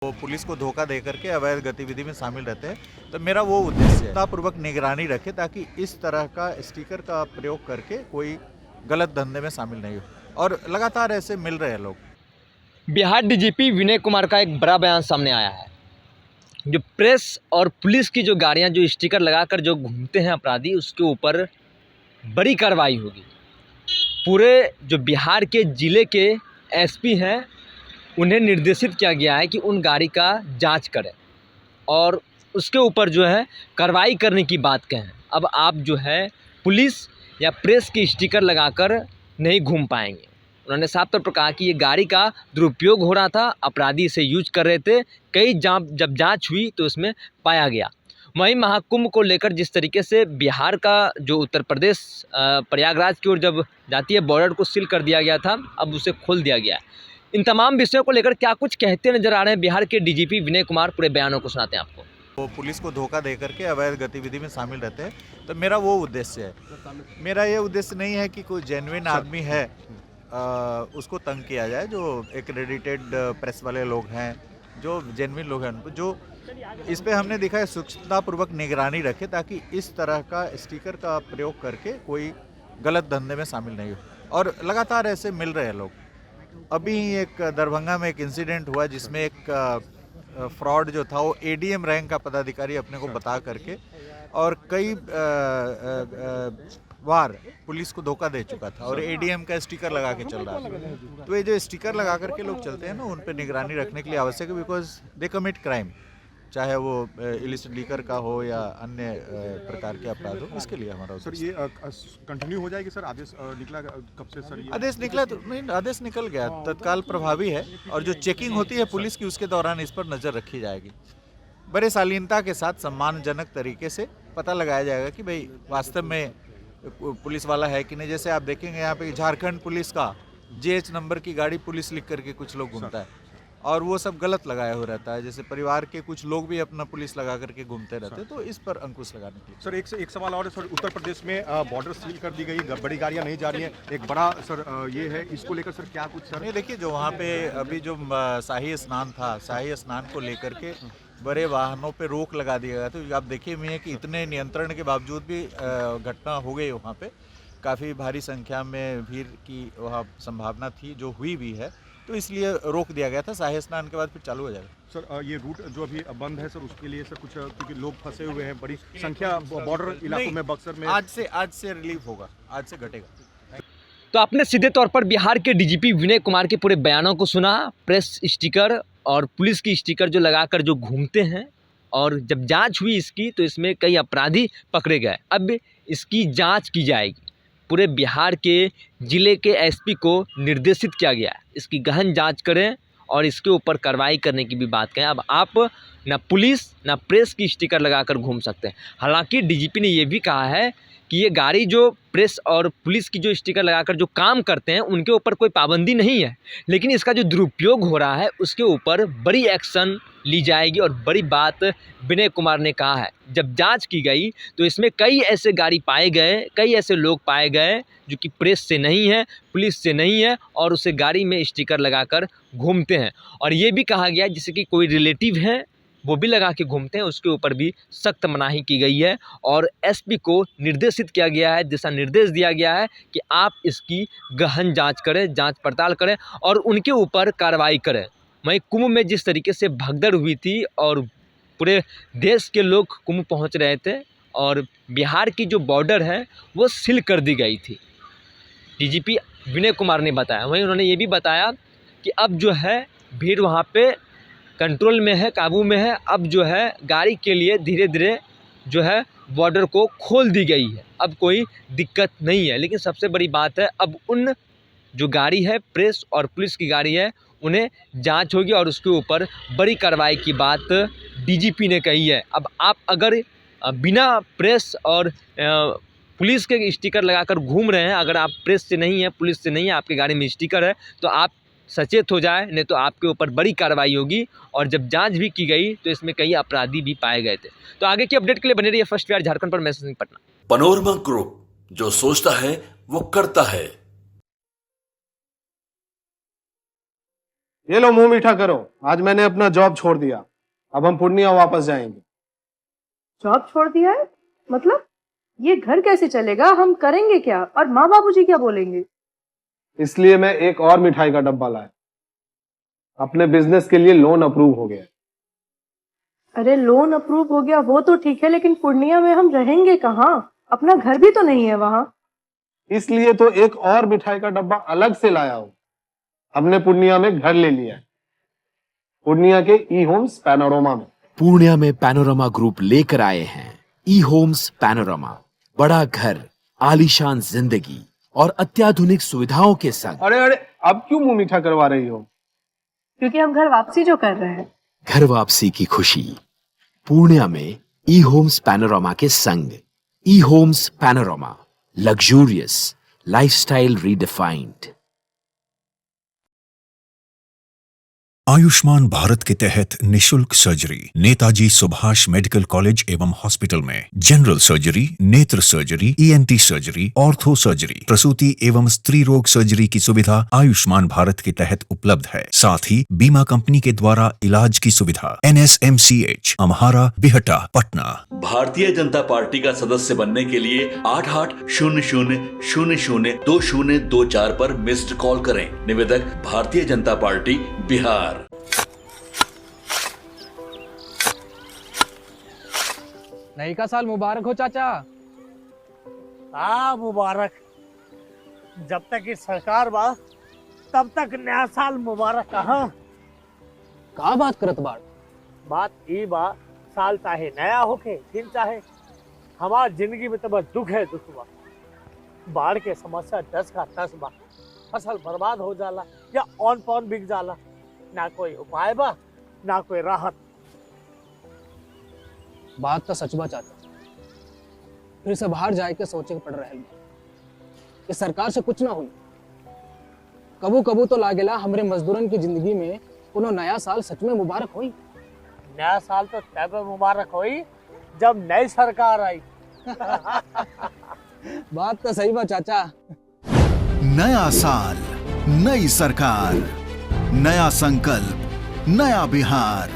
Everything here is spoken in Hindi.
वो पुलिस को धोखा दे करके अवैध गतिविधि में शामिल रहते हैं। तो मेरा वो उद्देश्य है पूर्वक निगरानी रखे ताकि इस तरह का स्टिकर का प्रयोग करके कोई गलत धंधे में शामिल नहीं हो, और लगातार ऐसे मिल रहे हैं लोग। बिहार डीजीपी विनय कुमार का एक बड़ा बयान सामने आया है। जो प्रेस और पुलिस की जो गाड़ियां जो स्टिकर लगाकर जो घूमते हैं अपराधी, उसके ऊपर बड़ी कार्रवाई होगी। पूरे जो बिहार के ज़िले के एसपी हैं, उन्हें निर्देशित किया गया है कि उन गाड़ी का जांच करें और उसके ऊपर जो है कार्रवाई करने की बात कहें। अब आप जो है पुलिस या प्रेस की स्टिकर लगाकर नहीं घूम पाएंगे। उन्होंने साफ तौर पर कहा कि ये गाड़ी का दुरुपयोग हो रहा था, अपराधी इसे यूज कर रहे थे। जब जांच हुई तो इसमें पाया गया। वहीं महाकुंभ को लेकर जिस तरीके से बिहार का जो उत्तर प्रदेश प्रयागराज की ओर जब जाती है, बॉर्डर को सील कर दिया गया था, अब उसे खोल दिया गया है। इन तमाम विषयों को लेकर क्या कुछ कहते नजर आ रहे हैं बिहार के डीजीपी विनय कुमार, पूरे बयानों को सुनाते हैं आपको। वो पुलिस को धोखा दे करके अवैध गतिविधि में शामिल रहते हैं। तो मेरा वो उद्देश्य है। मेरा ये उद्देश्य नहीं है कि कोई जेन्युइन आदमी है उसको तंग किया जाए। जो एक्रेडिटेड प्रेस वाले लोग हैं, जो जेन्युइन लोग हैं, उनको जो इस पे हमने देखा है सूक्ष्मतापूर्वक निगरानी रखे ताकि इस तरह का स्टिकर का प्रयोग करके कोई गलत धंधे में शामिल नहीं हो, और लगातार ऐसे मिल रहे हैं लोग। अभी एक दरभंगा में एक इंसिडेंट हुआ जिसमें एक फ्रॉड जो था वो एडीएम रैंक का पदाधिकारी अपने को बता करके और कई बार पुलिस को धोखा दे चुका था और एडीएम का स्टिकर लगा के चल रहा था। तो ये जो स्टिकर लगा करके लोग चलते हैं ना, उन पर निगरानी रखने के लिए आवश्यक है, बिकॉज दे कमिट क्राइम, चाहे वो इलिसिट लीकर का हो या अन्य प्रकार के अपराध हो। इसके लिए हमारा सर ये कंटिन्यू हो जाएगी। सर आदेश निकला कब से सर? ये आदेश निकला तो नहीं, आदेश निकल गया, तत्काल प्रभावी है, और जो चेकिंग होती है पुलिस की उसके दौरान इस पर नज़र रखी जाएगी। बड़े शालीनता के साथ सम्मानजनक तरीके से पता लगाया जाएगा कि भाई वास्तव में पुलिस वाला है कि नहीं। जैसे आप देखेंगे यहाँ पे झारखंड पुलिस का JH नंबर की गाड़ी पुलिस लिख करके कुछ लोग घूमता है, और वो सब गलत लगाया हुआ रहता है। जैसे परिवार के कुछ लोग भी अपना पुलिस लगा करके घूमते रहते हैं। तो इस पर अंकुश लगाने के लिए सर एक सवाल और है सर। उत्तर प्रदेश में बॉर्डर सील कर दी गई, बड़ी गाड़ियां नहीं जा रही हैं, एक बड़ा सर ये है, इसको लेकर सर क्या कुछ सर? ये देखिए, जो वहाँ पे अभी जो शाही स्नान था, शाही स्नान को लेकर के बड़े वाहनों पे रोक लगा दिया गया। तो आप देखिए हुए कि इतने नियंत्रण के बावजूद भी घटना हो गई वहाँ पे। काफ़ी भारी संख्या में भीड़ की वहाँ संभावना थी, जो हुई भी है, तो इसलिए रोक दिया गया था। शाही स्नान के बाद फिर चालू हो जाएगा। सर ये रूट जो अभी बंद है सर, उसके लिए सर कुछ, क्योंकि लोग फंसे हुए हैं, बड़ी संख्या बॉर्डर इलाकों में, बक्सर में। आज से रिलीफ होगा, आज से घटेगा। तो आपने सीधे तौर पर बिहार के डीजीपी विनय कुमार के पूरे बयानों को सुना। प्रेस स्टिकर और पुलिस की स्टिकर जो लगाकर जो घूमते हैं, और जब जांच हुई इसकी तो इसमें कई अपराधी पकड़े गए। अब इसकी जांच की जाएगी। पूरे बिहार के ज़िले के एसपी को निर्देशित किया गया है इसकी गहन जांच करें और इसके ऊपर कार्रवाई करने की भी बात कहें। अब आप ना पुलिस ना प्रेस की स्टिकर लगाकर घूम सकते हैं। हालांकि डीजीपी ने ये भी कहा है कि ये गाड़ी जो प्रेस और पुलिस की जो स्टिकर लगाकर जो काम करते हैं, उनके ऊपर कोई पाबंदी नहीं है, लेकिन इसका जो दुरुपयोग हो रहा है उसके ऊपर बड़ी एक्शन ली जाएगी। और बड़ी बात विनय कुमार ने कहा है, जब जांच की गई तो इसमें कई ऐसे गाड़ी पाए गए, कई ऐसे लोग पाए गए जो कि प्रेस से नहीं है, पुलिस से नहीं है, और उसे गाड़ी में स्टिकर लगाकर घूमते हैं। और ये भी कहा गया जैसे कि कोई रिलेटिव है वो भी लगा के घूमते हैं, उसके ऊपर भी सख्त मनाही की गई है। और एसपी को निर्देशित किया गया है, दिशा निर्देश दिया गया है कि आप इसकी गहन जांच करें, जांच पड़ताल करें और उनके ऊपर कार्रवाई करें। वहीं कुंभ में जिस तरीके से भगदड़ हुई थी और पूरे देश के लोग कुंभ पहुंच रहे थे, और बिहार की जो बॉर्डर है वो सील कर दी गई थी, डीजीपी विनय कुमार ने बताया। वहीं उन्होंने ये भी बताया कि अब जो है भीड़ वहाँ पे कंट्रोल में है, काबू में है। अब जो है गाड़ी के लिए धीरे धीरे जो है बॉर्डर को खोल दी गई है, अब कोई दिक्कत नहीं है। लेकिन सबसे बड़ी बात है, अब उन जो गाड़ी है प्रेस और पुलिस की गाड़ी है, उन्हें जांच होगी और उसके ऊपर बड़ी कार्रवाई की बात डीजीपी ने कही है। अब आप अगर बिना प्रेस और पुलिस के स्टिकर लगाकर घूम रहे हैं, अगर आप प्रेस से नहीं है, पुलिस से नहीं है, आपकी गाड़ी में स्टिकर है, तो आप सचेत हो जाए, नहीं तो आपके ऊपर बड़ी कार्रवाई होगी। और जब जांच भी की गई तो इसमें कई अपराधी भी पाए गए थे। तो आगे की अपडेट के लिए बने रहिए फर्स्ट बिहार झारखंड पर। मैं सिंह पटना। पनोरमा ग्रुप, जो सोचता है वो करता है। ये लो मुंह मीठा करो, आज मैंने अपना जॉब छोड़ दिया, अब हम पूर्णिया वापस जाएंगे। जॉब छोड़ दिया है? मतलब ये घर कैसे चलेगा? हम करेंगे क्या? और माँ बाबूजी क्या बोलेंगे? इसलिए मैं एक और मिठाई का डब्बा लाया, अपने बिजनेस के लिए लोन अप्रूव हो गया। अरे लोन अप्रूव हो गया वो तो ठीक है, लेकिन पूर्णिया में हम रहेंगे कहाँ? अपना घर भी तो नहीं है वहाँ। इसलिए तो एक और मिठाई का डब्बा अलग से लाया हूं। हमने पूर्णिया में घर ले लिया है, पूर्णिया के ई होम्स पैनोरमा में। पूर्णिया में पैनोरमा ग्रुप लेकर आए हैं ई होम्स पैनोरमा। बड़ा घर, आलीशान जिंदगी और अत्याधुनिक सुविधाओं के संग। अरे अब क्यों मुंह मीठा करवा रही हो? क्योंकि हम घर वापसी जो कर रहे हैं। घर वापसी की खुशी पूर्णिया में ई होम्स पैनोरमा के संग। E homes panorama, luxurious lifestyle redefined. Ayushman Bharat के तहत निशुल्क surgery Netaji Subhash medical college एवं हॉस्पिटल में जनरल सर्जरी, नेत्र surgery, ENT surgery, ortho surgery, प्रसूति एवं स्त्री रोग सर्जरी की सुविधा आयुष्मान भारत के तहत उपलब्ध है। साथ ही बीमा कंपनी के द्वारा इलाज की सुविधा। NSMCH, अम्हारा, बिहटा, पटना। भारतीय जनता पार्टी का सदस्य बनने के लिए 8800002024 पर मिस्ड कॉल करें। निवेदक भारतीय जनता पार्टी बिहार। नई का साल मुबारक हो चाचा। हाँ मुबारक। जब तक इस सरकार बा तब तक नया साल मुबारक। कहाँ का बात करत बाड़? बात ई बा, साल चाहे नया होके दिन चाहे, हमार जिंदगी में तो बस दुख है दुख बा। बाढ़ के समस्या 10 का 10 बा। फसल बर्बाद हो जाला या ऑन पॉन बिक जाला। ना कोई उपाय बा ना कोई राहत। बात तो सच बा चाचा, फिर से बाहर जाए के सोचे के पड़ रहा है कि सरकार से कुछ ना हुई। कबू कबू तो लागेला हमरे मजदूरन की जिंदगी में कोनो नया साल सच में मुबारक हुई। नया साल तो तब मुबारक हुई जब नई सरकार आई। बात तो सही बा चाचा। नया साल, नई सरकार, नया संकल्प, नया बिहार।